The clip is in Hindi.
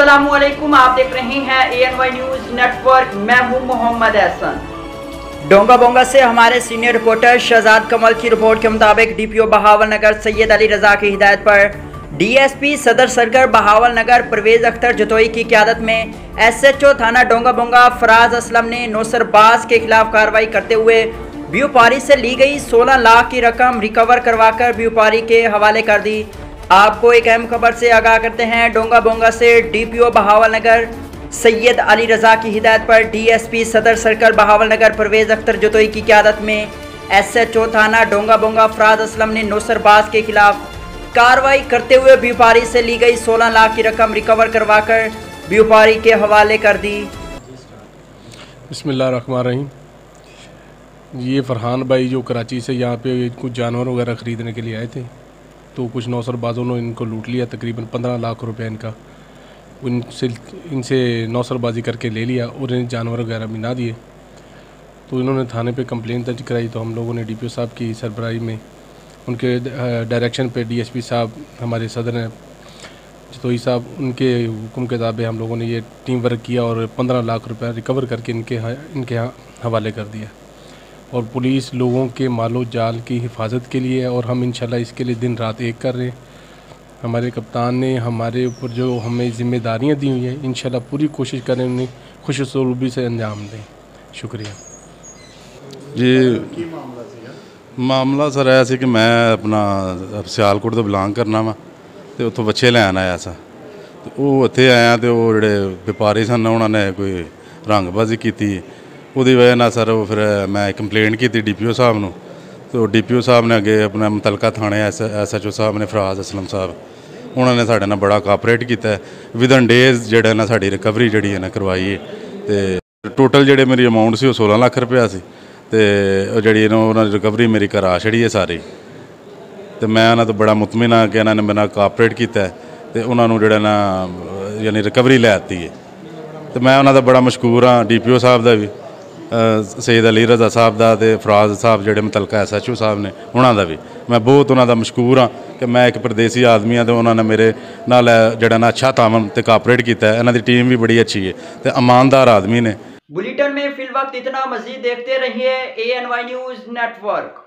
अस्सलामुअलैकुम, आप देख रहे हैं ANY न्यूज नेटवर्क। मैं हूं मोहम्मद एहसन। डोंगा बोंगा से हमारे सीनियर रिपोर्टर शहजाद कमल की रिपोर्ट के मुताबिक DPO बहावल नगर सैयद अली रजा की हिदायत पर DSP सदर सरकार बहावल नगर परवेज अख्तर जतोई की क़यादत में SHO थाना डोंगा बोंगा फराज असलम ने नौसरबाज के खिलाफ कार्रवाई करते हुए व्यापारी से ली गई 16 लाख की रकम रिकवर करवाकर व्यापारी के हवाले कर दी। आपको एक अहम खबर से आगाह करते हैं। डोंगा बोंगा से DPO बहावल नगर सैयद अली रजा की हिदायत पर DSP सदर सर्कल बहावल नगर परवेज अख्तर जतोई की क़यादत में SHO थाना डोंगा बोंगा फराज असलम ने नौसरबाज के खिलाफ कार्रवाई करते हुए व्यापारी से ली गई 16 लाख की रकम रिकवर करवाकर व्यापारी के हवाले कर दी। बिस्मिल्लाहिर्रहमानिर्रहीम। ये फरहान भाई जो कराची से यहाँ पे कुछ जानवर वगैरह ख़रीदने के लिए आए थे, तो कुछ नौसरबाजों ने इनको लूट लिया। तकरीबन 15 लाख रुपए इनका इनसे नौसरबाजी करके ले लिया और इन्हें जानवर वगैरह भी ना दिए। तो इन्होंने थाने पे कंप्लेंट दर्ज कराई। तो हम लोगों ने DPO साहब की सरबराही में उनके डायरेक्शन पे DSP साहब हमारे सदर हैं जतोई साहब, उनके हुक्म के ताबे हम लोगों ने ये टीम वर्क किया और 15 लाख रुपए रिकवर करके इनके यहाँ हवाले कर दिया। और पुलिस लोगों के मालो जाल की हिफाजत के लिए है और हम इंशाल्लाह इसके लिए दिन रात एक कर रहे हैं। हमारे कप्तान ने हमारे ऊपर जो हमें ज़िम्मेदारियां दी हुई हैं, इंशाल्लाह पूरी कोशिश करें उन्हें खुश उसलूबी से अंजाम दें। शुक्रिया जी। मामला सर ऐसा कि मैं अपना सियालकोट तो बिलोंग करना वा, तो उत्थों बच्चे लैन आया सा। तो वो इत्थे आया तो जोड़े व्यापारी सन उन्होंने कोई रंगबाजी की, उसकी वजह ना सर वो फिर मैं कंप्लेंट की DPO साहब नूं। तो DPO साहब ने अगे अपने मुतलका थाने SHO साहब ने फराज असलम साहब उन्होंने साढ़े नाल बड़ा कापरेट किया। विदन डेज जेड़ा ना साड़ी रिकवरी जी है ना करवाई है। तो टोटल जेडे मेरी अमाउंट से 16 लाख रुपया सी, तो जी उन्होंने रिकवरी मेरी करा छड़ी है सारी। तो मैं उन्होंने तो बड़ा मुतमिन हाँ कि इन्होंने मेरे कापरेट किया तो उन्होंने जोड़ा ना यानी रिकवरी लैती है। तो मैं उन्होंने बड़ा मशहूर हाँ DPO साहब का भी, सैयद अली रजा साहब का, तो फराज साहब जोड़े मुतलका SHO साहब ने उन्होंने भी मैं बहुत उन्होंने मशहूर हाँ कि मैं एक परदेसी आदमी हाँ। तो उन्होंने मेरे नाल जोड़ा ना अच्छा तामन तो कापरेट किया। इन्हों की टीम भी बड़ी अच्छी है तो ईमानदार आदमी ने। बुलेटिन में फिल वक्त इतना, मजीद देखते रहिए ANY न्यूज नेटवर्क।